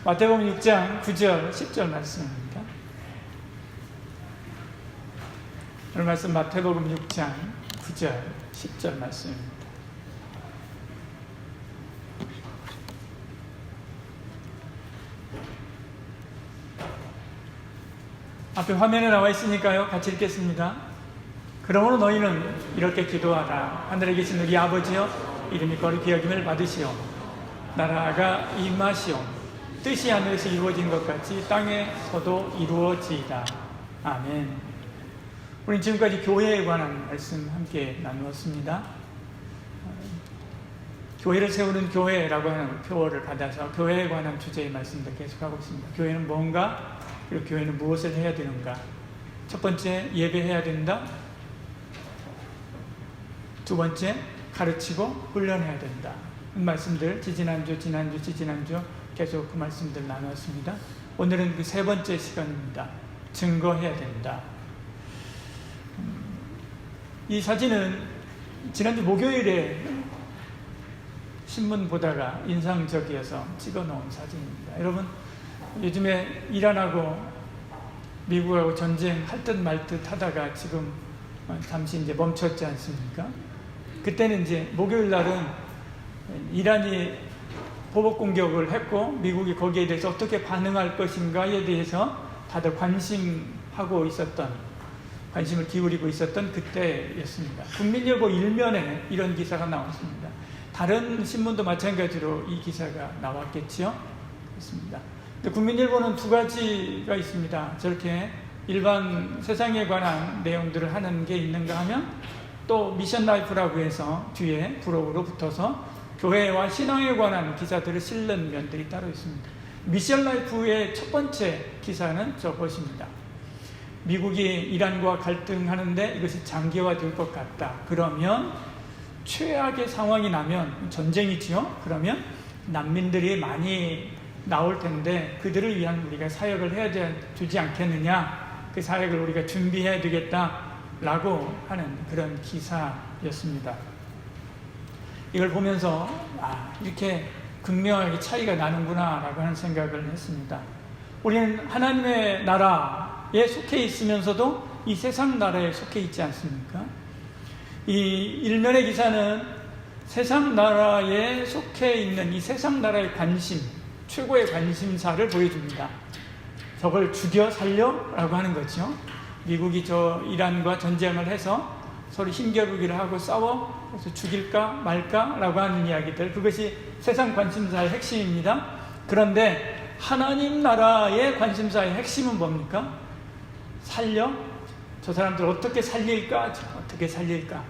마태복음 6장 9절 10절 말씀입니다. 오늘 말씀 마태복음 6장 9절 10절 말씀입니다. 앞에 화면에 나와 있으니까요, 같이 읽겠습니다. 그러므로 너희는 이렇게 기도하라. 하늘에 계신 우리 아버지여, 이름이 거룩히 여김을 받으시오. 나라가 임하시오. 뜻이 하늘에서 이루어진 것 같이 땅에서도 이루어지이다. 아멘. 우리는 지금까지 교회에 관한 말씀 함께 나누었습니다. 교회를 세우는 교회라고 하는 표어를 받아서 교회에 관한 주제의 말씀도 계속하고 있습니다. 교회는 뭔가, 그리고 교회는 무엇을 해야 되는가. 첫 번째, 예배해야 된다. 두 번째, 가르치고 훈련해야 된다. 그 말씀들 지난주 계속 그 말씀들 나누었습니다. 오늘은 그 세 번째 시간입니다. 증거해야 된다. 이 사진은 지난주 목요일에 신문 보다가 인상적이어서 찍어놓은 사진입니다. 여러분, 요즘에 이란하고 미국하고 전쟁할 듯 말 듯 하다가 지금 잠시 이제 멈췄지 않습니까? 그때는 이제 목요일 날은 이란이 보복 공격을 했고 미국이 거기에 대해서 어떻게 반응할 것인가에 대해서 다들 관심을 기울이고 있었던 그때였습니다. 국민일보 일면에 이런 기사가 나왔습니다. 다른 신문도 마찬가지로 이 기사가 나왔겠지요? 그렇습니다. 근데 국민일보는 두 가지가 있습니다. 저렇게 일반 세상에 관한 내용들을 하는 게 있는가 하면 또 미션 라이프라고 해서 뒤에 부록으로 붙어서 교회와 신앙에 관한 기사들을 실는 면들이 따로 있습니다. 미션 라이프의 첫 번째 기사는 저것입니다. 미국이 이란과 갈등하는데 이것이 장기화될 것 같다. 그러면 최악의 상황이 나면 전쟁이지요. 그러면 난민들이 많이 나올 텐데 그들을 위한 우리가 사역을 해야 되지 않겠느냐. 그 사역을 우리가 준비해야 되겠다라고 하는 그런 기사였습니다. 이걸 보면서 이렇게 극명하게 차이가 나는구나 라고 하는 생각을 했습니다. 우리는 하나님의 나라에 속해 있으면서도 이 세상 나라에 속해 있지 않습니까? 이 일면의 기사는 세상 나라에 속해 있는 이 세상 나라의 관심, 최고의 관심사를 보여줍니다. 저걸 죽여 살려? 라고 하는 거죠. 미국이 이란과 전쟁을 해서 서로 힘겨루기를 하고 싸워 그래서 죽일까 말까 라고 하는 이야기들, 그것이 세상 관심사의 핵심입니다. 그런데 하나님 나라의 관심사의 핵심은 뭡니까? 살려? 저 사람들 어떻게 살릴까? 어떻게 살릴까?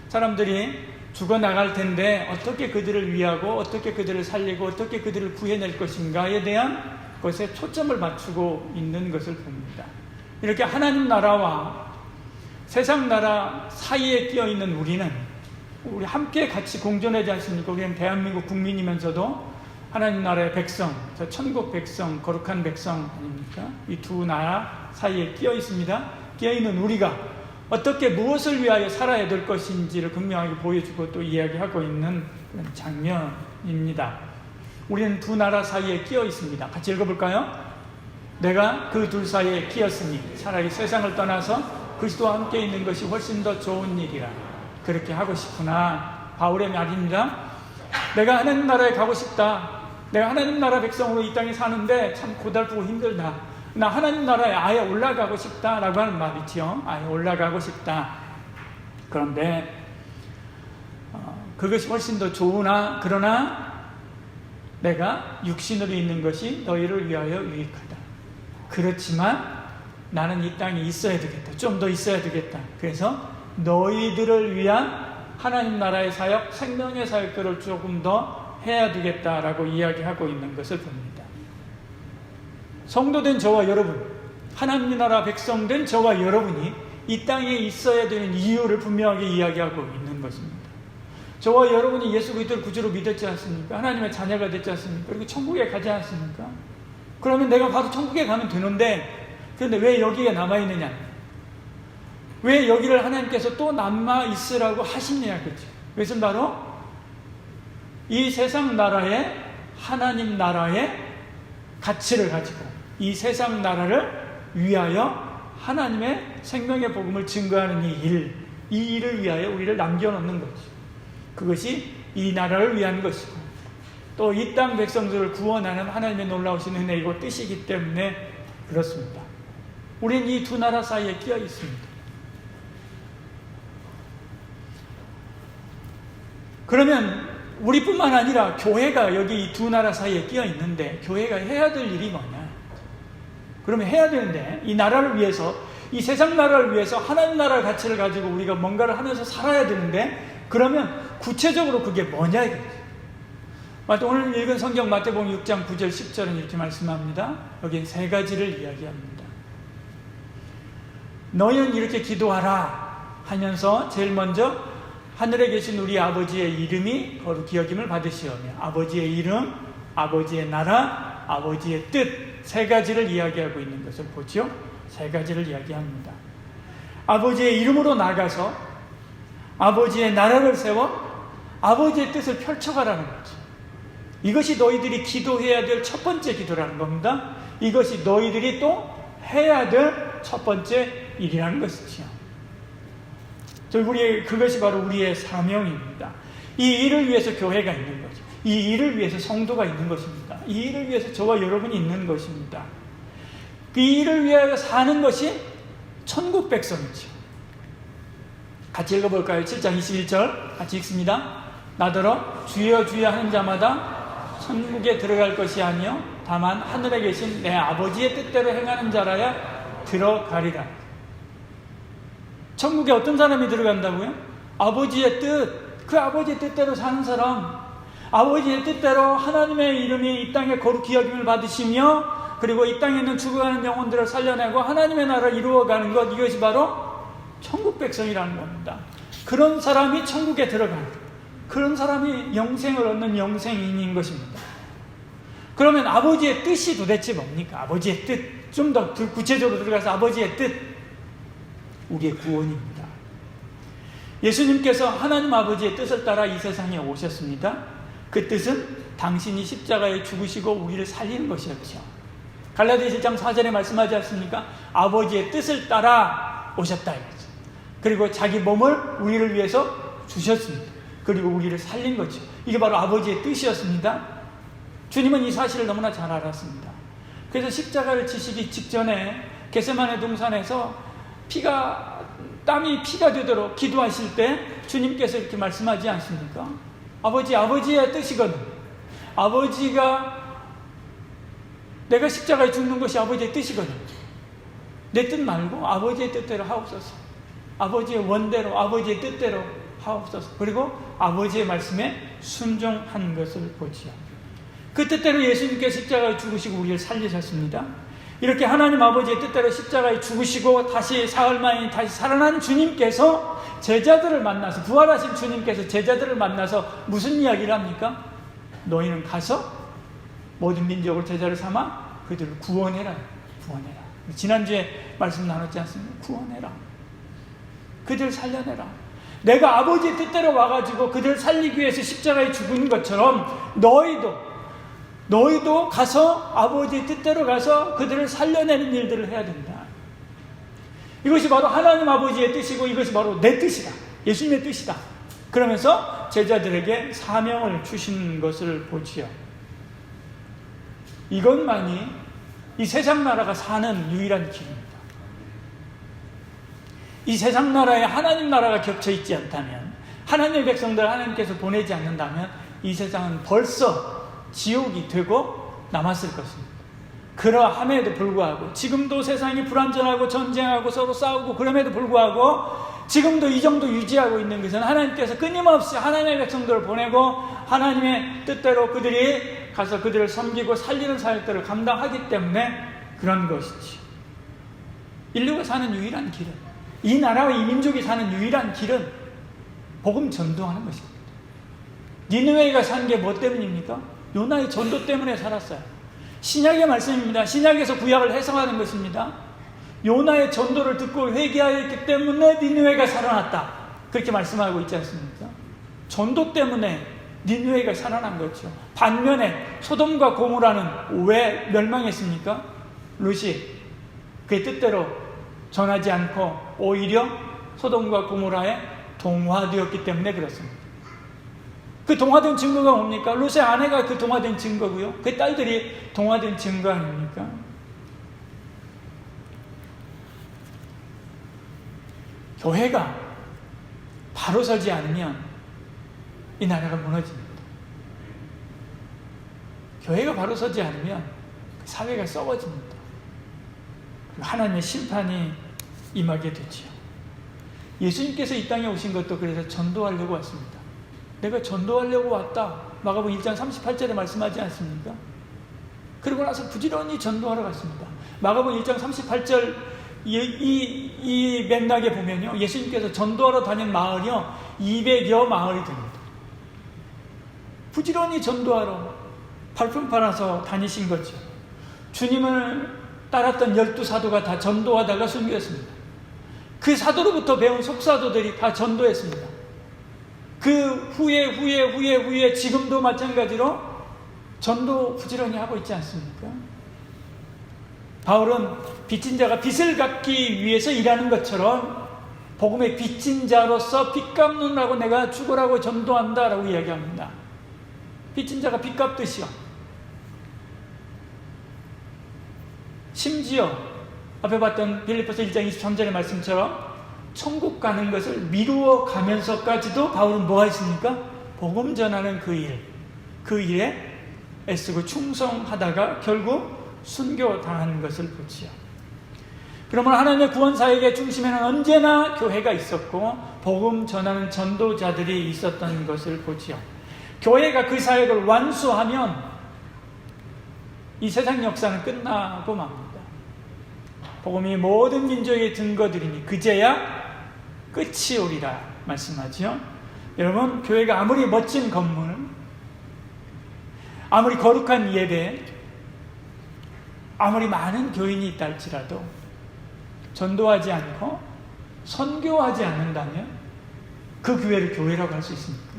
사람들이 죽어나갈 텐데 어떻게 그들을 위하고 어떻게 그들을 살리고 어떻게 그들을 구해낼 것인가에 대한 것에 초점을 맞추고 있는 것을 봅니다. 이렇게 하나님 나라와 세상 나라 사이에 끼어있는 우리 함께 같이 공존하지 않습니까? 우리는 대한민국 국민이면서도 하나님 나라의 백성, 저 천국 백성, 거룩한 백성 아닙니까? 이 두 나라 사이에 끼어있습니다. 끼어있는 우리가 어떻게 무엇을 위하여 살아야 될 것인지를 분명하게 보여주고 또 이야기하고 있는 그런 장면입니다. 우리는 두 나라 사이에 끼어있습니다. 같이 읽어볼까요? 내가 그 둘 사이에 끼었으니 차라리 세상을 떠나서 그리스도와 함께 있는 것이 훨씬 더 좋은 일이라. 그렇게 하고 싶구나. 바울의 말입니다. 내가 하나님 나라에 가고 싶다. 내가 하나님 나라 백성으로 이 땅에 사는데 참 고달프고 힘들다. 나 하나님 나라에 아예 올라가고 싶다라고 하는 말이지요. 아예 올라가고 싶다. 그런데 그것이 훨씬 더 좋으나 그러나 내가 육신으로 있는 것이 너희를 위하여 유익하다. 그렇지만 나는 이 땅에 있어야 되겠다. 좀 더 있어야 되겠다. 그래서 너희들을 위한 하나님 나라의 사역, 생명의 사역들을 조금 더 해야 되겠다라고 이야기하고 있는 것을 봅니다. 성도된 저와 여러분, 하나님 나라 백성된 저와 여러분이 이 땅에 있어야 되는 이유를 분명하게 이야기하고 있는 것입니다. 저와 여러분이 예수 그리스도를 구주로 믿었지 않습니까? 하나님의 자녀가 됐지 않습니까? 그리고 천국에 가지 않습니까? 그러면 내가 바로 천국에 가면 되는데 그런데 왜 여기에 남아있느냐? 왜 여기를 하나님께서 또 남아있으라고 하시느냐? 그렇죠? 그것은 바로 이 세상 나라에 하나님 나라에 가치를 가지고 이 세상 나라를 위하여 하나님의 생명의 복음을 증거하는 이 일을 위하여 우리를 남겨놓는 거죠. 그것이 이 나라를 위한 것이고 또 이 땅 백성들을 구원하는 하나님의 놀라우신 은혜이고 뜻이기 때문에 그렇습니다. 우리는 이 두 나라 사이에 끼어 있습니다. 그러면 우리뿐만 아니라 교회가 여기 이 두 나라 사이에 끼어 있는데 교회가 해야 될 일이 뭐냐? 그러면 해야 되는데 이 나라를 위해서 이 세상 나라를 위해서 하나님 나라의 가치를 가지고 우리가 뭔가를 하면서 살아야 되는데 그러면 구체적으로 그게 뭐냐 이거죠. 오늘 읽은 성경 마태복음 6장 9절 10절은 이렇게 말씀합니다. 여기는 세 가지를 이야기합니다. 너희는 이렇게 기도하라 하면서 제일 먼저 하늘에 계신 우리 아버지의 이름이 거룩히 여김을 받으시오며 아버지의 이름, 아버지의 나라, 아버지의 뜻 세 가지를 이야기하고 있는 것을 보죠. 세 가지를 이야기합니다. 아버지의 이름으로 나가서 아버지의 나라를 세워 아버지의 뜻을 펼쳐가라는 거죠. 이것이 너희들이 기도해야 될 첫 번째 기도라는 겁니다. 이것이 너희들이 또 해야 될 첫 번째 일이라는 것이죠. 그것이 바로 우리의 사명입니다. 이 일을 위해서 교회가 있는 거죠. 이 일을 위해서 성도가 있는 것입니다. 이 일을 위해서 저와 여러분이 있는 것입니다. 이 일을 위하여 사는 것이 천국 백성이죠. 같이 읽어볼까요? 7장 21절 같이 읽습니다. 나더러 주여 주여 하는 자마다 천국에 들어갈 것이 아니요 다만 하늘에 계신 내 아버지의 뜻대로 행하는 자라야 들어가리라. 천국에 어떤 사람이 들어간다고요? 아버지의 뜻, 그 아버지의 뜻대로 사는 사람, 아버지의 뜻대로 하나님의 이름이 이 땅에 거룩히 여김을 받으시며 그리고 이 땅에 있는 죽어가는 영혼들을 살려내고 하나님의 나라를 이루어가는 것, 이것이 바로 천국 백성이라는 겁니다. 그런 사람이 천국에 들어가는, 그런 사람이 영생을 얻는 영생인인 것입니다. 그러면 아버지의 뜻이 도대체 뭡니까? 아버지의 뜻, 좀 더 구체적으로 들어가서 아버지의 뜻, 우리의 구원입니다. 예수님께서 하나님 아버지의 뜻을 따라 이 세상에 오셨습니다. 그 뜻은 당신이 십자가에 죽으시고 우리를 살리는 것이었죠. 갈라디아서 1장 4절에 말씀하지 않습니까? 아버지의 뜻을 따라 오셨다 이거죠. 그리고 자기 몸을 우리를 위해서 주셨습니다. 그리고 우리를 살린 거죠. 이게 바로 아버지의 뜻이었습니다. 주님은 이 사실을 너무나 잘 알았습니다. 그래서 십자가를 지시기 직전에 겟세마네 동산에서 땀이 피가 되도록 기도하실 때 주님께서 이렇게 말씀하지 않습니까? 아버지의 뜻이거든. 내가 십자가에 죽는 것이 아버지의 뜻이거든. 내 뜻 말고 아버지의 뜻대로 하옵소서. 아버지의 원대로, 아버지의 뜻대로 하옵소서. 그리고 아버지의 말씀에 순종한 것을 보지요. 그 뜻대로 예수님께서 십자가에 죽으시고 우리를 살리셨습니다. 이렇게 하나님 아버지의 뜻대로 십자가에 죽으시고 다시 사흘 만에 다시 살아난 주님께서 제자들을 만나서, 부활하신 주님께서 제자들을 만나서 무슨 이야기를 합니까? 너희는 가서 모든 민족을 제자를 삼아 그들을 구원해라. 지난주에 말씀 나눴지 않습니까? 구원해라. 그들을 살려내라. 내가 아버지의 뜻대로 와가지고 그들을 살리기 위해서 십자가에 죽은 것처럼 너희도 가서 아버지의 뜻대로 가서 그들을 살려내는 일들을 해야 된다. 이것이 바로 하나님 아버지의 뜻이고 이것이 바로 내 뜻이다. 예수님의 뜻이다. 그러면서 제자들에게 사명을 주신 것을 보지요. 이것만이 이 세상 나라가 사는 유일한 길입니다. 이 세상 나라에 하나님 나라가 겹쳐 있지 않다면, 하나님의 백성들 하나님께서 보내지 않는다면 이 세상은 벌써 지옥이 되고 남았을 것입니다. 그러함에도 불구하고 지금도 세상이 불완전하고 전쟁하고 서로 싸우고 그럼에도 불구하고 지금도 이 정도 유지하고 있는 것은 하나님께서 끊임없이 하나님의 백성들을 보내고 하나님의 뜻대로 그들이 가서 그들을 섬기고 살리는 사역들을 감당하기 때문에 그런 것이지. 인류가 사는 유일한 길은, 이 나라와 이 민족이 사는 유일한 길은 복음 전도하는 것입니다. 니느웨가 산 게 뭐 때문입니까? 요나의 전도 때문에 살았어요. 신약의 말씀입니다. 신약에서 구약을 해석하는 것입니다. 요나의 전도를 듣고 회개하였기 때문에 니느웨가 살아났다. 그렇게 말씀하고 있지 않습니까? 전도 때문에 니느웨가 살아난 거죠. 반면에 소돔과 고모라는 왜 멸망했습니까? 롯이 그의 뜻대로 전하지 않고 오히려 소돔과 고모라에 동화되었기 때문에 그렇습니다. 그 동화된 증거가 뭡니까? 롯의 아내가 그 동화된 증거고요. 그 딸들이 동화된 증거 아닙니까? 교회가 바로 서지 않으면 이 나라가 무너집니다. 교회가 바로 서지 않으면 사회가 썩어집니다. 하나님의 심판이 임하게 되지요. 예수님께서 이 땅에 오신 것도 그래서 전도하려고 왔습니다. 내가 전도하려고 왔다. 마가복음 1장 38절에 말씀하지 않습니까? 그러고 나서 부지런히 전도하러 갔습니다. 마가복음 1장 38절 이 맥락에 보면요, 예수님께서 전도하러 다닌 마을이요 200여 마을이 됩니다. 부지런히 전도하러 발품 팔아서 다니신 거죠. 주님을 따랐던 12사도가 다 전도하다가 순교했습니다. 그 사도로부터 배운 속사도들이 다 전도했습니다. 그 후에 지금도 마찬가지로 전도 부지런히 하고 있지 않습니까? 바울은 빚진 자가 빚을 갚기 위해서 일하는 것처럼 복음의 빚진 자로서 빚 갚느라고 내가 죽으라고 전도한다라고 이야기합니다. 빚진 자가 빚 갚듯이요. 심지어 앞에 봤던 빌립보서 1장 23절의 말씀처럼 천국 가는 것을 미루어 가면서까지도 바울은 뭐가 있습니까? 복음 전하는 그 일에 애쓰고 충성하다가 결국 순교당하는 것을 보지요. 그러면 하나님의 구원사역의 중심에는 언제나 교회가 있었고 복음 전하는 전도자들이 있었던 것을 보지요. 교회가 그 사역을 완수하면 이 세상 역사는 끝나고 맙니다. 복음이 모든 민족의 증거들이니 그제야 끝이 오리라 말씀하죠. 여러분, 교회가 아무리 멋진 건물, 아무리 거룩한 예배, 아무리 많은 교인이 있다 할지라도 전도하지 않고 선교하지 않는다면 그 교회를 교회라고 할 수 있습니까?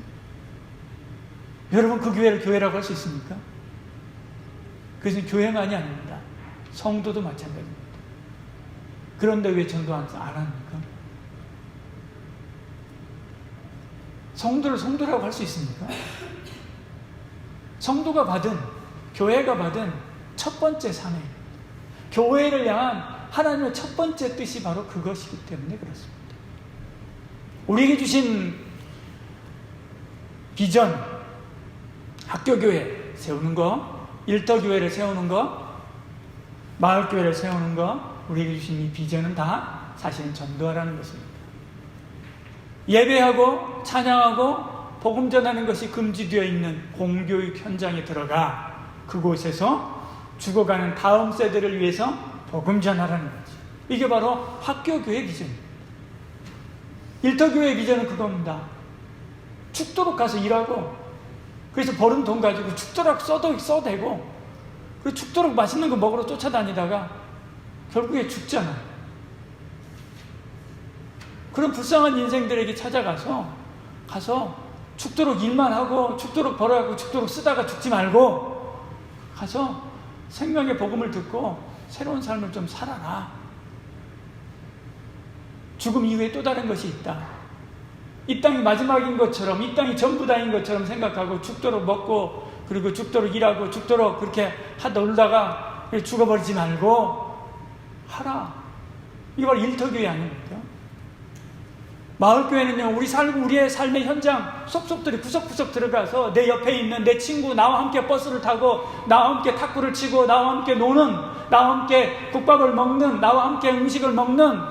여러분, 그 교회를 교회라고 할 수 있습니까? 그것은 교회만이 아닙니다. 성도도 마찬가지입니다. 그런데 왜 전도 안 합니까? 성도를 성도라고 할 수 있습니까? 성도가 받은, 교회가 받은 첫 번째 사명, 교회를 향한 하나님의 첫 번째 뜻이 바로 그것이기 때문에 그렇습니다. 우리에게 주신 비전, 학교교회 세우는 거, 일터교회를 세우는 거, 마을교회를 세우는 거, 우리에게 주신 이 비전은 다 사실은 전도하라는 것입니다. 예배하고 찬양하고 복음 전하는 것이 금지되어 있는 공교육 현장에 들어가 그곳에서 죽어가는 다음 세대를 위해서 복음 전하라는 거지. 이게 바로 학교교회 비전입니다. 일터교회 비전은 그겁니다. 죽도록 가서 일하고, 그래서 버는 돈 가지고 죽도록 써대고, 그리고 죽도록 맛있는 거 먹으러 쫓아다니다가 결국에 죽잖아요. 그런 불쌍한 인생들에게 찾아가서 죽도록 일만 하고 죽도록 벌어가고 죽도록 쓰다가 죽지 말고 가서 생명의 복음을 듣고 새로운 삶을 좀 살아라. 죽음 이후에 또 다른 것이 있다. 이 땅이 마지막인 것처럼, 이 땅이 전부 다인 것처럼 생각하고 죽도록 먹고 그리고 죽도록 일하고 죽도록 그렇게 하다 놀다가 죽어버리지 말고 하라. 이게 바로 일터교회 아닙니까? 마을교회는요, 우리의 삶의 현장 속속들이 구석구석 들어가서 내 옆에 있는 내 친구, 나와 함께 버스를 타고 나와 함께 탁구를 치고 나와 함께 노는, 나와 함께 국밥을 먹는, 나와 함께 음식을 먹는,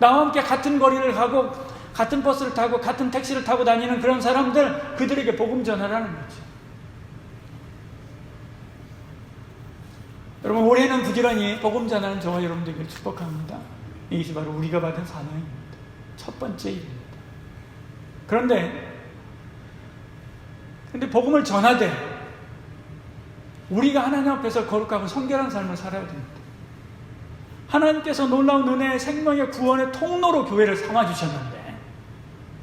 나와 함께 같은 거리를 가고 같은 버스를 타고 같은 택시를 타고 다니는 그런 사람들, 그들에게 복음 전하라는 거죠. 여러분, 올해는 부지런히 복음 전하는 저와 여러분들에게 축복합니다. 이것이 바로 우리가 받은 사명입니다. 첫 번째 일입니다. 그런데 복음을 전하되 우리가 하나님 앞에서 거룩하고 성결한 삶을 살아야 됩니다. 하나님께서 놀라운 은혜의 생명의 구원의 통로로 교회를 삼아주셨는데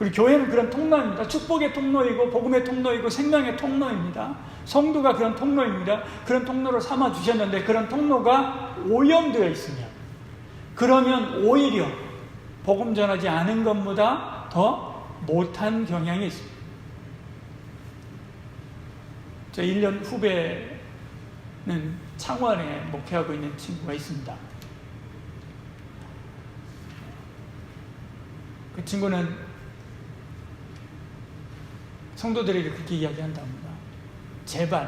우리 교회는 그런 통로입니다. 축복의 통로이고 복음의 통로이고 생명의 통로입니다. 성도가 그런 통로입니다. 그런 통로로 삼아 주셨는데 그런 통로가 오염되어 있으면, 그러면 오히려 복음 전하지 않은 것보다 더 못한 경향이 있습니다. 저 1년 후배는 창원에 목회하고 있는 친구가 있습니다. 그 친구는 성도들에게 그렇게 이야기한답니다. 제발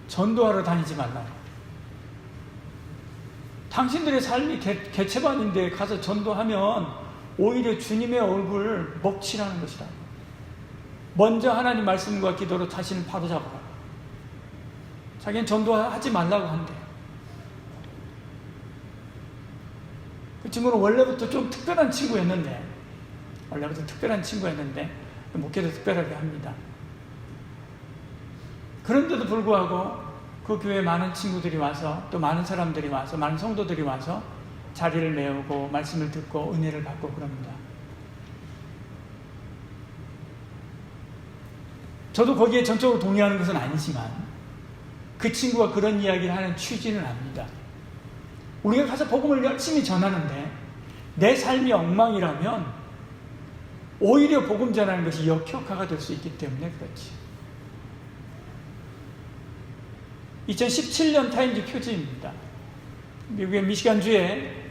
전도하러 다니지 말라고. 당신들의 삶이 개체반인데 가서 전도하면 오히려 주님의 얼굴을 먹칠하는 것이다. 먼저 하나님 말씀과 기도로 자신을 바로잡아라. 자기는 전도하지 말라고 한대요. 그 친구는 원래부터 좀 특별한 친구였는데, 목회도 특별하게 합니다. 그런데도 불구하고 그 교회에 많은 친구들이 와서, 또 많은 사람들이 와서, 많은 성도들이 와서 자리를 메우고 말씀을 듣고 은혜를 받고 그럽니다. 저도 거기에 전적으로 동의하는 것은 아니지만 그 친구가 그런 이야기를 하는 취지는 압니다. 우리가 가서 복음을 열심히 전하는데 내 삶이 엉망이라면 오히려 복음 전하는 것이 역효과가 될 수 있기 때문에 그렇지. 2017년 타임즈 표지입니다. 미국의 미시간주에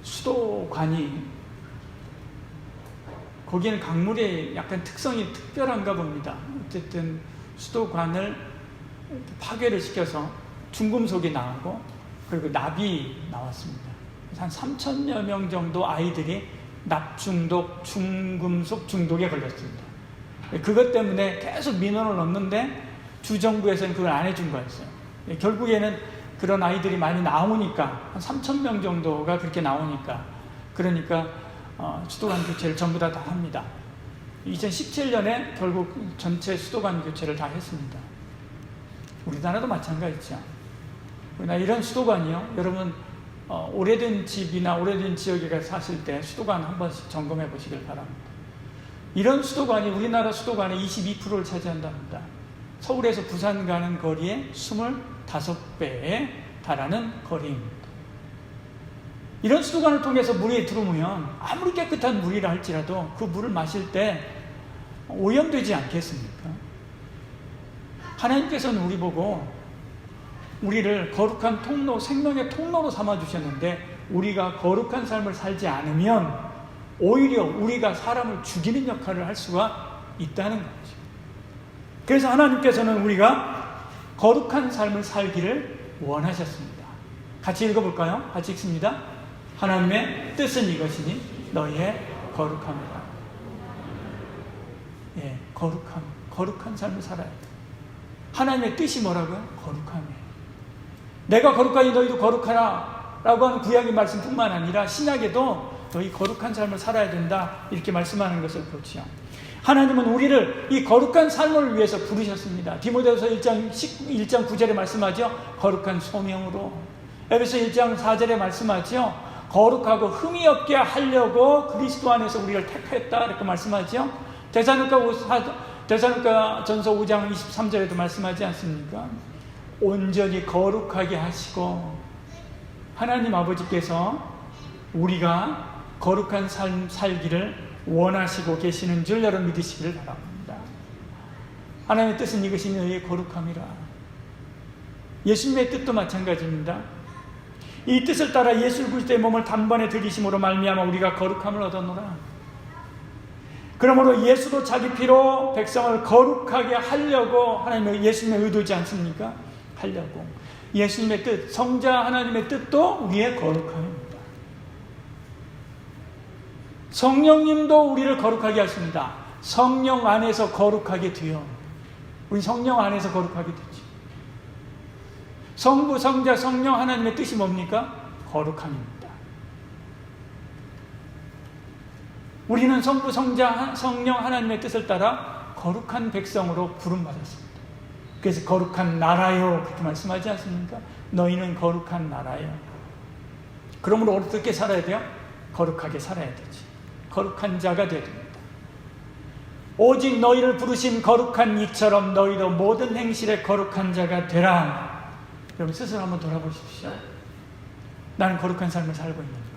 수도관이, 거기는 강물의 약간 특성이 특별한가 봅니다. 어쨌든 수도관을 파괴를 시켜서 중금속이 나오고 그리고 납이 나왔습니다. 한 3,000여 명 정도 아이들이 납중독, 중금속 중독에 걸렸습니다. 그것 때문에 계속 민원을 넣는데 주정부에서는 그걸 안 해준 거였어요. 결국에는 그런 아이들이 많이 나오니까, 한 3,000명 정도가 그렇게 나오니까, 그러니까 수도관 교체를 전부 다 합니다. 2017년에 결국 전체 수도관 교체를 다 했습니다. 우리나라도 마찬가지죠. 우리나라 이런 수도관이요, 여러분 오래된 집이나 오래된 지역에 사실 때 수도관 한 번씩 점검해 보시길 바랍니다. 이런 수도관이 우리나라 수도관의 22%를 차지한답니다. 서울에서 부산 가는 거리의 25배에 달하는 거리입니다. 이런 수도관을 통해서 물이 들어오면 아무리 깨끗한 물이라 할지라도 그 물을 마실 때 오염되지 않겠습니까? 하나님께서는 우리 보고 우리를 거룩한 통로, 생명의 통로로 삼아주셨는데 우리가 거룩한 삶을 살지 않으면 오히려 우리가 사람을 죽이는 역할을 할 수가 있다는 거죠. 그래서 하나님께서는 우리가 거룩한 삶을 살기를 원하셨습니다. 같이 읽어볼까요? 같이 읽습니다. 하나님의 뜻은 이것이니 너희의 거룩함이라. 예, 거룩한 삶을 살아야 돼. 하나님의 뜻이 뭐라고요? 거룩함이에요. 내가 거룩하니 너희도 거룩하라 라고 하는 구약의 말씀뿐만 아니라 신약에도 너희 거룩한 삶을 살아야 된다 이렇게 말씀하는 것을 보지요. 하나님은 우리를 이 거룩한 삶을 위해서 부르셨습니다. 디모데후서 1장 9절에 말씀하죠. 거룩한 소명으로. 에베소 1장 4절에 말씀하죠. 거룩하고 흠이 없게 하려고 그리스도 안에서 우리를 택했다 이렇게 말씀하죠. 데살로니가 전서 5장 23절에도 말씀하지 않습니까? 온전히 거룩하게 하시고, 하나님 아버지께서 우리가 거룩한 삶 살기를 원하시고 계시는 줄 여러분 믿으시기를 바랍니다. 하나님의 뜻은 이것이 너희의 거룩함이라. 예수님의 뜻도 마찬가지입니다. 이 뜻을 따라 예수 그리스도의 몸을 단번에 들이심으로 말미암아 우리가 거룩함을 얻었노라. 그러므로 예수도 자기 피로 백성을 거룩하게 하려고 하나님의 예수님의 의도지 않습니까? 하려고. 예수님의 뜻, 성자 하나님의 뜻도 우리의 거룩함입니다. 성령님도 우리를 거룩하게 하십니다. 성령 안에서 거룩하게 되어. 우리 성령 안에서 거룩하게 되죠. 성부, 성자, 성령 하나님의 뜻이 뭡니까? 거룩함입니다. 우리는 성부, 성자, 성령 하나님의 뜻을 따라 거룩한 백성으로 부름받았습니다. 그래서 거룩한 나라요 그렇게 말씀하지 않습니까? 너희는 거룩한 나라요. 그러므로 어떻게 살아야 돼요? 거룩하게 살아야 되지. 거룩한 자가 되어야 됩니다. 오직 너희를 부르신 거룩한 이처럼 너희도 모든 행실에 거룩한 자가 되라. 여러분 스스로 한번 돌아보십시오. 나는 거룩한 삶을 살고 있는가?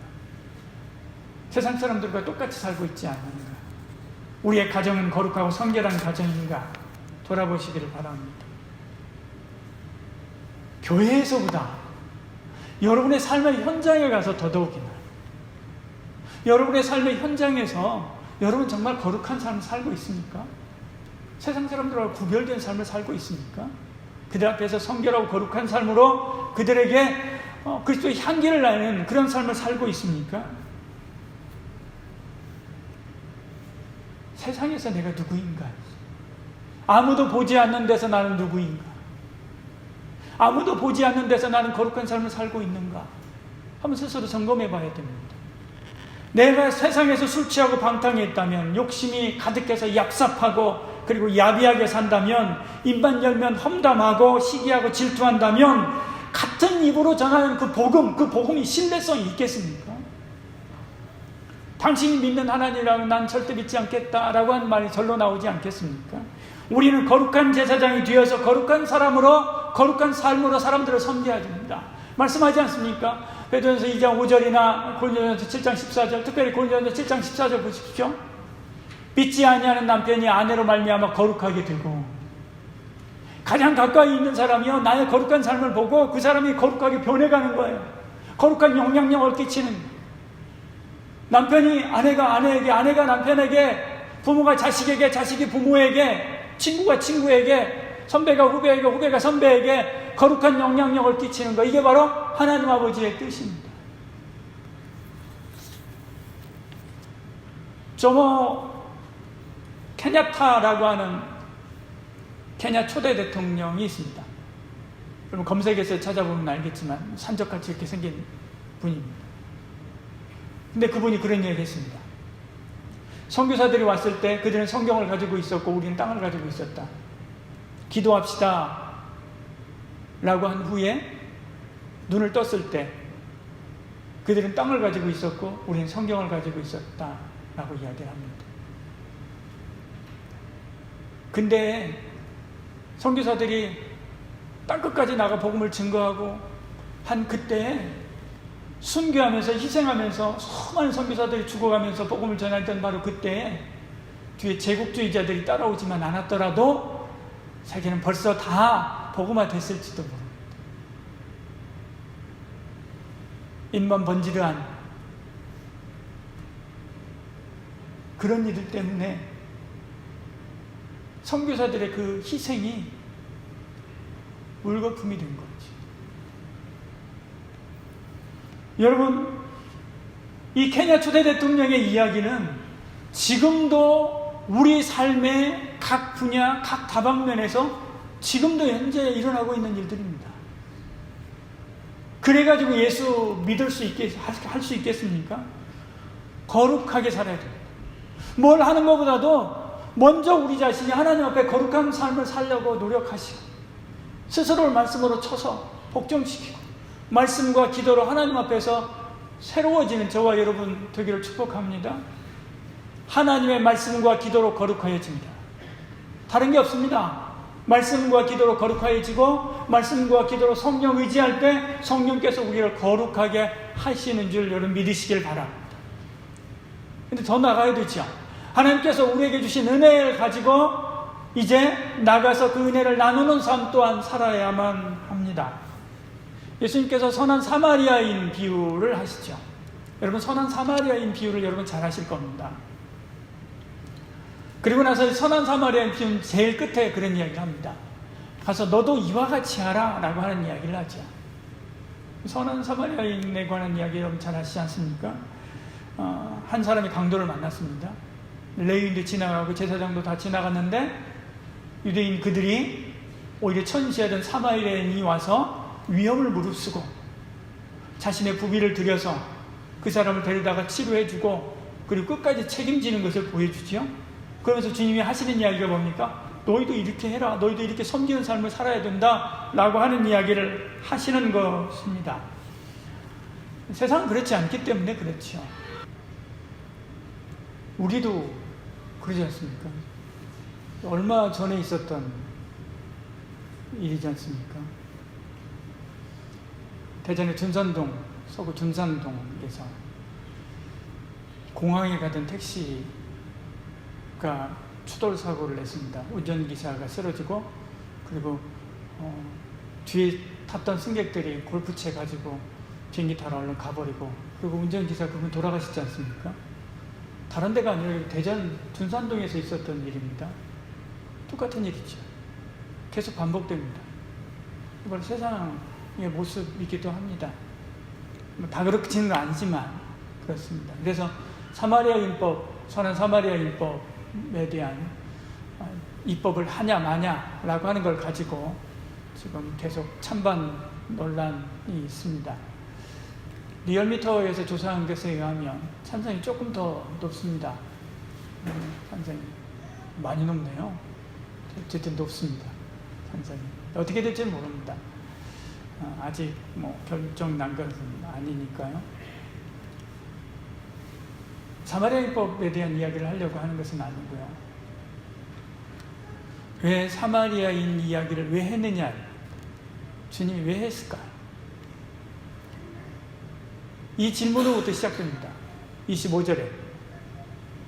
세상 사람들과 똑같이 살고 있지 않는가? 우리의 가정은 거룩하고 성결한 가정인가? 돌아보시기를 바랍니다. 교회에서보다 여러분의 삶의 현장에 가서 더더욱이나 여러분의 삶의 현장에서 여러분 정말 거룩한 삶을 살고 있습니까? 세상 사람들과 구별된 삶을 살고 있습니까? 그들 앞에서 성결하고 거룩한 삶으로 그들에게 그리스도의 향기를 나는 그런 삶을 살고 있습니까? 세상에서 내가 누구인가? 아무도 보지 않는 데서 나는 누구인가? 아무도 보지 않는 데서 나는 거룩한 삶을 살고 있는가? 한번 스스로 점검해 봐야 됩니다. 내가 세상에서 술 취하고 방탕했다면, 욕심이 가득해서 얍삽하고 그리고 야비하게 산다면, 입만 열면 험담하고 시기하고 질투한다면 같은 입으로 전하는 그 복음이 신뢰성이 있겠습니까? 당신이 믿는 하나님이라면 난 절대 믿지 않겠다라고 하는 말이 절로 나오지 않겠습니까? 우리는 거룩한 제사장이 되어서 거룩한 사람으로, 거룩한 삶으로 사람들을 섬겨야 됩니다. 말씀하지 않습니까? 베드로전서 2장 5절이나 고린도전서 7장 14절, 특별히 고린도전서 7장 14절 보십시오. 믿지 아니하는 남편이 아내로 말미암아 거룩하게 되고, 가장 가까이 있는 사람이요 나의 거룩한 삶을 보고 그 사람이 거룩하게 변해가는 거예요. 거룩한 영향력을 끼치는 거예요. 남편이 아내가 아내에게, 아내가 남편에게, 부모가 자식에게, 자식이 부모에게, 친구가 친구에게, 선배가 후배에게, 후배가 선배에게 거룩한 영향력을 끼치는 것, 이게 바로 하나님 아버지의 뜻입니다. 조모 케냐타라고 하는 케냐 초대 대통령이 있습니다. 여러분 검색해서 찾아보면 알겠지만 산적같이 이렇게 생긴 분입니다. 근데 그분이 그런 얘기를 했습니다. 선교사들이 왔을 때 그들은 성경을 가지고 있었고 우리는 땅을 가지고 있었다. 기도합시다 라고 한 후에 눈을 떴을 때 그들은 땅을 가지고 있었고 우리는 성경을 가지고 있었다 라고 이야기를 합니다. 근데 선교사들이 땅끝까지 나가 복음을 증거하고 한 그때에 순교하면서 희생하면서 수많은 선교사들이 죽어가면서 복음을 전했던 바로 그때에 뒤에 제국주의자들이 따라오지만 않았더라도 세계는 벌써 다 복음화 됐을지도 모릅니다. 입만 번지르한 그런 이들 때문에 선교사들의 그 희생이 물거품이 된 거지. 여러분, 이 케냐 초대 대통령의 이야기는 지금도 우리 삶의 각 분야, 각 다방면에서 지금도 현재 일어나고 있는 일들입니다. 그래가지고 예수 믿을 수 있게, 할 수 있겠습니까? 거룩하게 살아야 됩니다. 뭘 하는 것보다도 먼저 우리 자신이 하나님 앞에 거룩한 삶을 살려고 노력하시고 스스로를 말씀으로 쳐서 복종시키고 말씀과 기도로 하나님 앞에서 새로워지는 저와 여러분 되기를 축복합니다. 하나님의 말씀과 기도로 거룩하여집니다. 다른 게 없습니다. 말씀과 기도로 거룩하여지고 말씀과 기도로 성령 의지할 때 성령께서 우리를 거룩하게 하시는 줄 여러분 믿으시길 바랍니다. 근데 더 나가야 되죠. 하나님께서 우리에게 주신 은혜를 가지고 이제 나가서 그 은혜를 나누는 삶 또한 살아야만 합니다. 예수님께서 선한 사마리아인 비유를 하시죠. 여러분 선한 사마리아인 비유를 여러분 잘 아실 겁니다. 그리고 나서 선한 사마리아인 비유는 제일 끝에 그런 이야기를 합니다. 가서 너도 이와 같이 하라 라고 하는 이야기를 하죠. 선한 사마리아인에 관한 이야기 여러분 잘 아시지 않습니까? 한 사람이 강도를 만났습니다. 레위인도 지나가고 제사장도 다 지나갔는데 유대인 그들이 오히려 천시하던 사마리아인이 와서 위험을 무릅쓰고 자신의 부비를 들여서 그 사람을 데려다가 치료해주고 그리고 끝까지 책임지는 것을 보여주지요. 그러면서 주님이 하시는 이야기가 뭡니까? 너희도 이렇게 해라. 너희도 이렇게 섬기는 삶을 살아야 된다 라고 하는 이야기를 하시는 것입니다. 세상은 그렇지 않기 때문에 그렇죠. 우리도 그러지 않습니까? 얼마 전에 있었던 일이지 않습니까? 대전의 둔산동, 서구 둔산동에서 공항에 가던 택시가 추돌 사고를 냈습니다. 운전기사가 쓰러지고, 그리고 뒤에 탔던 승객들이 골프채 가지고 비행기 타러 얼른 가버리고, 그리고 운전기사 그분 돌아가시지 않습니까? 다른 데가 아니라 대전 둔산동에서 있었던 일입니다. 똑같은 일이죠. 계속 반복됩니다. 이건 세상의 모습이기도 합니다. 다 그렇지는 아니지만 그렇습니다. 그래서 사마리아인법, 선한 사마리아인법에 대한 입법을 하냐 마냐라고 하는 걸 가지고 지금 계속 찬반 논란이 있습니다. 리얼미터에서 조사한 것에 의하면 찬성이 조금 더 높습니다. 찬성이 많이 높네요. 어쨌든 높습니다. 찬성이. 어떻게 될지 모릅니다. 아직 결정 난 것은 아니니까요. 사마리아인법에 대한 이야기를 하려고 하는 것은 아니고요. 왜 사마리아인 이야기를 왜 했느냐? 주님이 왜 했을까? 이 질문으로부터 시작됩니다. 25절에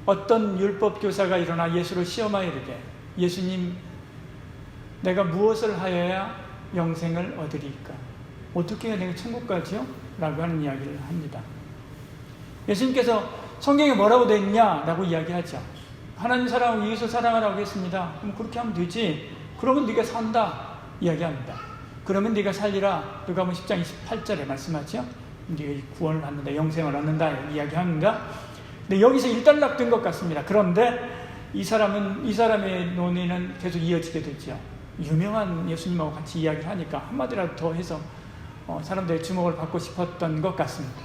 어떤 율법교사가 일어나 예수를 시험하여 이르되 예수님, 내가 무엇을 하여야 영생을 얻으리까? 어떻게 해야 내가 천국 가지요? 라고 하는 이야기를 합니다. 예수님께서 성경에 뭐라고 되어 있냐라고 이야기하죠. 하나님 사랑하고 이웃을 사랑하라고 했습니다. 그럼 그렇게 하면 되지. 그러면 네가 산다 이야기합니다. 그러면 네가 살리라. 누가복음 10장 28절에 말씀하죠. 네가 구원을 받는다, 영생을 얻는다 이야기합니다. 근데 여기서 일단락된 것 같습니다. 그런데 이 사람의 논의는 계속 이어지게 되죠. 유명한 예수님하고 같이 이야기를 하니까 한마디라도 더 해서 사람들의 주목을 받고 싶었던 것 같습니다.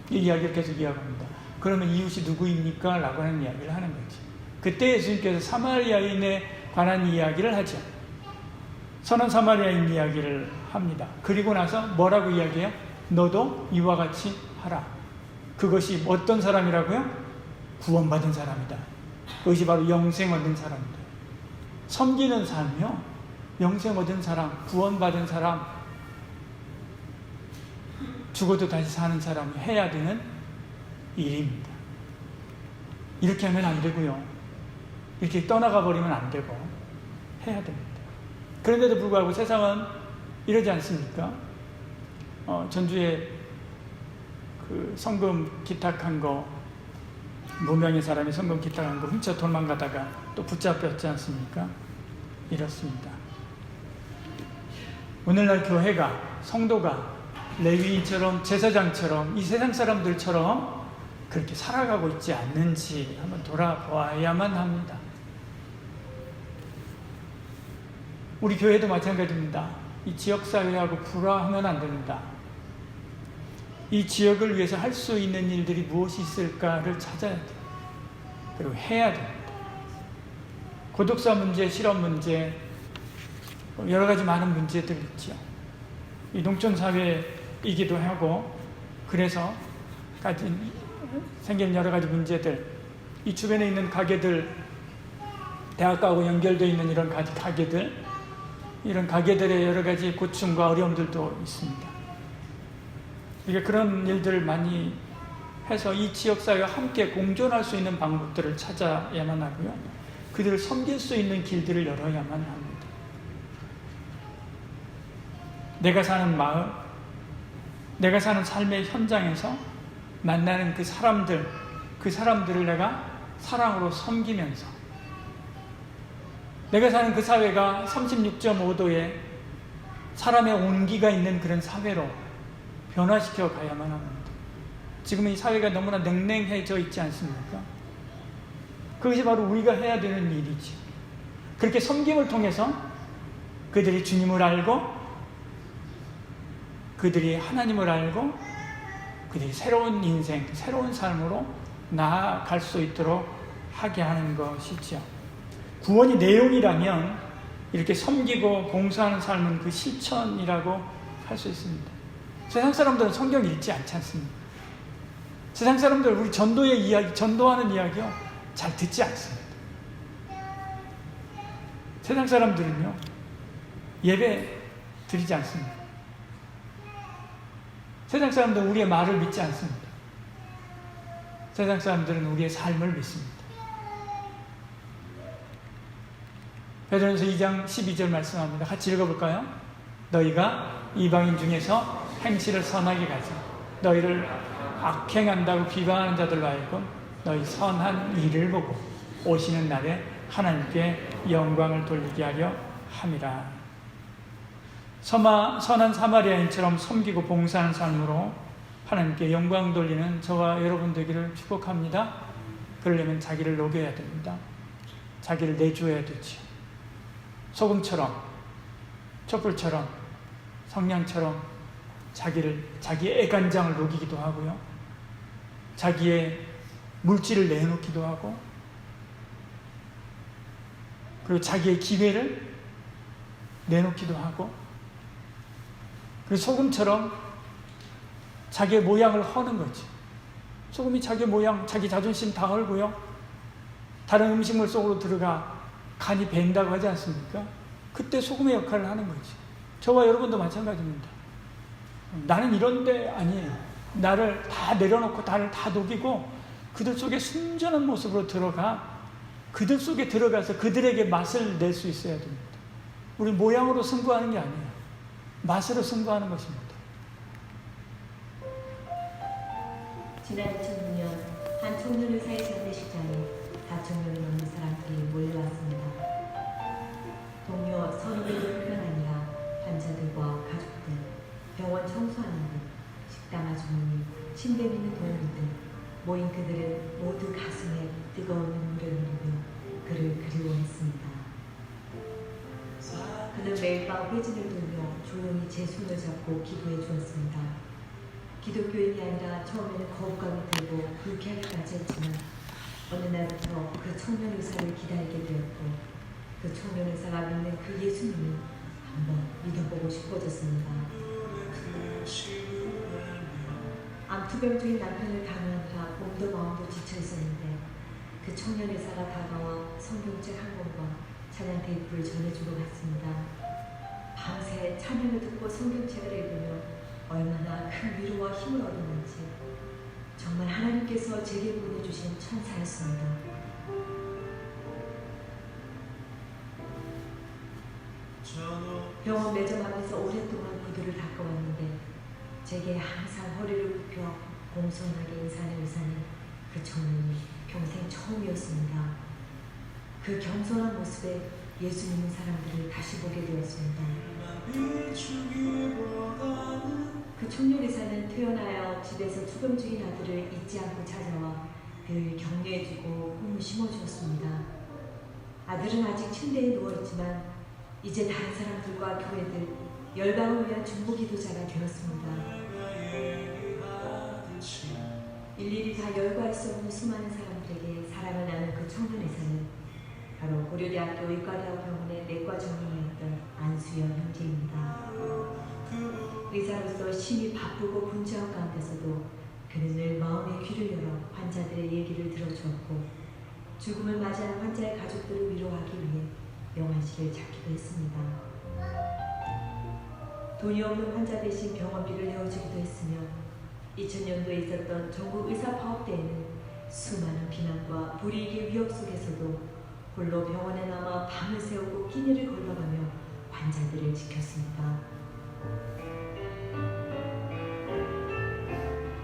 이 이야기를 계속 이어갑니다. 그러면 이웃이 누구입니까? 라고 하는 이야기를 하는 거지. 그때 예수님께서 사마리아인에 관한 이야기를 하죠. 선한 사마리아인 이야기를 합니다. 그리고 나서 뭐라고 이야기해요? 너도 이와 같이 하라. 그것이 어떤 사람이라고요? 구원받은 사람이다. 그것이 바로 영생 얻은 사람이다. 섬기는 삶이요, 영생 얻은 사람, 구원받은 사람, 죽어도 다시 사는 사람이 해야 되는 일입니다. 이렇게 하면 안 되고요. 이렇게 떠나가 버리면 안 되고 해야 됩니다. 그런데도 불구하고 세상은 이러지 않습니까? 전주에 그 성금 기탁한 거, 무명의 사람이 성금 기탁한 거 훔쳐 도망가다가 또 붙잡혔지 않습니까? 이렇습니다. 오늘날 교회가, 성도가 레위인처럼, 제사장처럼, 이 세상 사람들처럼 그렇게 살아가고 있지 않는지 한번 돌아보아야만 합니다. 우리 교회도 마찬가지입니다. 이 지역사회하고 불화하면 안 됩니다. 이 지역을 위해서 할 수 있는 일들이 무엇이 있을까를 찾아야 돼요. 그리고 해야 됩니다. 고독사 문제, 실업 문제, 여러 가지 많은 문제들이 있죠. 이 농촌사회이기도 하고, 그래서 생긴 여러 가지 문제들, 이 주변에 있는 가게들, 대학가하고 연결되어 있는 이런 가게들, 이런 가게들의 여러 가지 고충과 어려움들도 있습니다. 그러니까 그런 일들을 많이 해서 이 지역사회와 함께 공존할 수 있는 방법들을 찾아야만 하고요. 그들을 섬길 수 있는 길들을 열어야만 합니다. 내가 사는 마을, 내가 사는 삶의 현장에서 만나는 그 사람들을 내가 사랑으로 섬기면서, 내가 사는 그 사회가 36.5도의 사람의 온기가 있는 그런 사회로 변화시켜 가야만 합니다. 지금 이 사회가 너무나 냉랭해져 있지 않습니까? 그것이 바로 우리가 해야 되는 일이지. 그렇게 섬김을 통해서 그들이 주님을 알고, 그들이 하나님을 알고, 그들이 새로운 인생, 새로운 삶으로 나아갈 수 있도록 하게 하는 것이죠. 구원이 내용이라면 이렇게 섬기고 봉사하는 삶은 그 실천이라고 할 수 있습니다. 세상 사람들은 성경 읽지 않지 않습니까? 세상 사람들 우리 전도의 이야기, 전도하는 이야기요, 잘 듣지 않습니다. 세상 사람들은요, 예배 드리지 않습니다. 세상 사람들은 우리의 말을 믿지 않습니다. 세상 사람들은 우리의 삶을 믿습니다. 베드로전서 2장 12절 말씀합니다. 같이 읽어볼까요? 너희가 이방인 중에서 행실을 선하게 가져 너희를 악행한다고 비방하는 자들로 하여금 너희 선한 일을 보고 오시는 날에 하나님께 영광을 돌리게 하려 함이라. 선한 사마리아인처럼 섬기고 봉사하는 삶으로 하나님께 영광 돌리는 저와 여러분 되기를 축복합니다. 그러려면 자기를 녹여야 됩니다. 자기를 내주어야 되죠. 소금처럼, 촛불처럼, 성냥처럼 자기의 애간장을 녹이기도 하고요. 자기의 물질을 내놓기도 하고, 그리고 자기의 기회를 내놓기도 하고, 그리고 소금처럼 자기의 모양을 허는 거지. 소금이 자기 모양, 자기 자존심 다 헐고요. 다른 음식물 속으로 들어가 간이 밴다고 하지 않습니까? 그때 소금의 역할을 하는 거지. 저와 여러분도 마찬가지입니다. 나는 이런데 아니에요. 나를 다 내려놓고 나를 다 녹이고 그들 속에 순전한 모습으로 들어가, 그들 속에 들어가서 그들에게 맛을 낼 수 있어야 됩니다. 우리 모양으로 승부하는 게 아니에요. 맛으로 승부하는 것입니다. 지난 2006년 한 청년 의사의 장례식장에 4,000명이 넘는 사람들이 몰려왔습니다. 동료 선후배들뿐만 아니라 환자들과 가족들, 병원 청소하는 분, 식당 아주머니, 침대 믿는 도우미들, 모인 그들은 모두 가슴에 뜨거운 눈물을 흘리며 그를 그리워했습니다. 그는 매일 밤 회진을 돌며 조용히 제 손을 잡고 기도해 주었습니다. 기독교인이 아니라 처음에는 거부감이 들고 불쾌하기까지 했지만 어느 날부터 그 청년 의사를 기다리게 되었고 그 청년 의사가 믿는 그 예수님을 한번 믿어보고 싶어졌습니다. 암투병 중인 남편을 간호하느라 몸도 마음도 지쳐 있었는데 그 청년 의사가 다가와 성경책 한 권과 찬양 테이프를 전해주고 갔습니다. 밤새 찬양을 듣고 성경책을 읽으며 얼마나 큰 위로와 힘을 얻었는지 정말 하나님께서 제게 보내주신 천사였습니다. 병원 매점 앞에서 오랫동안 구두를 닦아왔는데 제게 항상 허리를 굽혀 공손하게 인사하는 의사는 그 청년이 평생 처음이었습니다. 그 겸손한 모습에 예수 믿는 사람들을 다시 보게 되었습니다. 그 청년 의사는 퇴원하여 집에서 투병 중인 아들을 잊지 않고 찾아와 늘 격려해주고 꿈을 심어주었습니다. 아들은 아직 침대에 누워있지만 이제 다른 사람들과 교회들, 열방을 위한 중보 기도자가 되었습니다. 일일이 다 열거할 수 없는 수많은 사람들에게 사랑을 나눈 그 청년 의사는 바로 고려대학교 의과대학병원의 내과 전문의였던 안수연 형제입니다. 의사로서 심히 바쁘고 분주한 가운데서도 그는 늘 마음의 귀를 열어 환자들의 얘기를 들어주었고 죽음을 맞이한 환자의 가족들을 위로하기 위해 명한실을 찾기도 했습니다. 돈이 없는 환자 대신 병원비를 내어주기도 했으며 2000년도에 있었던 전국 의사파업대회는 수많은 비난과 불이익의 위협 속에서도 홀로 병원에 남아 밤을 새우고 끼니를 걸러가며 환자들을 지켰습니다.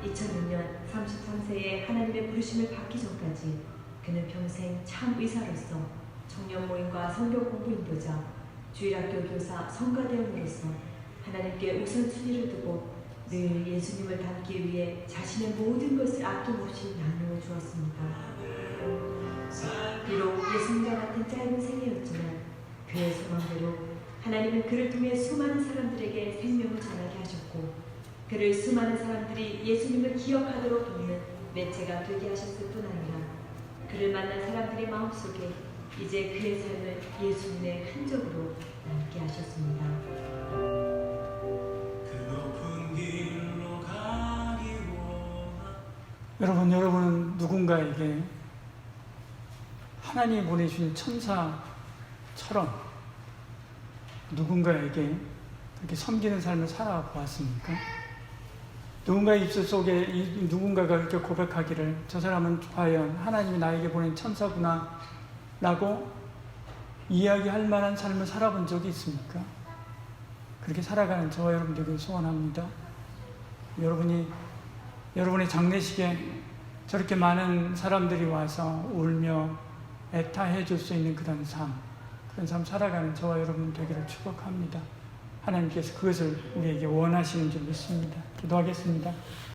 2006년 33세에 하나님의 부르심을 받기 전까지 그는 평생 참 의사로서 청년 모임과 성경 공부 인도자, 주일학교 교사, 성가대원으로서 하나님께 우선순위를 두고 늘 예수님을 닮기 위해 자신의 모든 것을 아낌없이 나누어 주었습니다. 비록 예수님과 같은 짧은 생애였지만 그의 소망대로 하나님은 그를 통해 수많은 사람들에게 생명을 전하게 하셨고 그를 수많은 사람들이 예수님을 기억하도록 돕는 매체가 되게 하셨을 뿐 아니라 그를 만난 사람들의 마음속에 이제 그의 삶을 예수님의 흔적으로 남게 하셨습니다. 여러분은 누군가에게 하나님이 보내주신 천사처럼 누군가에게 그렇게 섬기는 삶을 살아보았습니까? 누군가의 입술 속에 누군가가 그렇게 고백하기를 저 사람은 과연 하나님이 나에게 보낸 천사구나 라고 이야기할 만한 삶을 살아본 적이 있습니까? 그렇게 살아가는 저와 여러분들에게 소원합니다. 여러분의 장례식에 저렇게 많은 사람들이 와서 울며 애타해 줄 수 있는 그런 삶 살아가는 저와 여러분 되기를 축복합니다. 하나님께서 그것을 우리에게 원하시는 줄 믿습니다. 기도하겠습니다.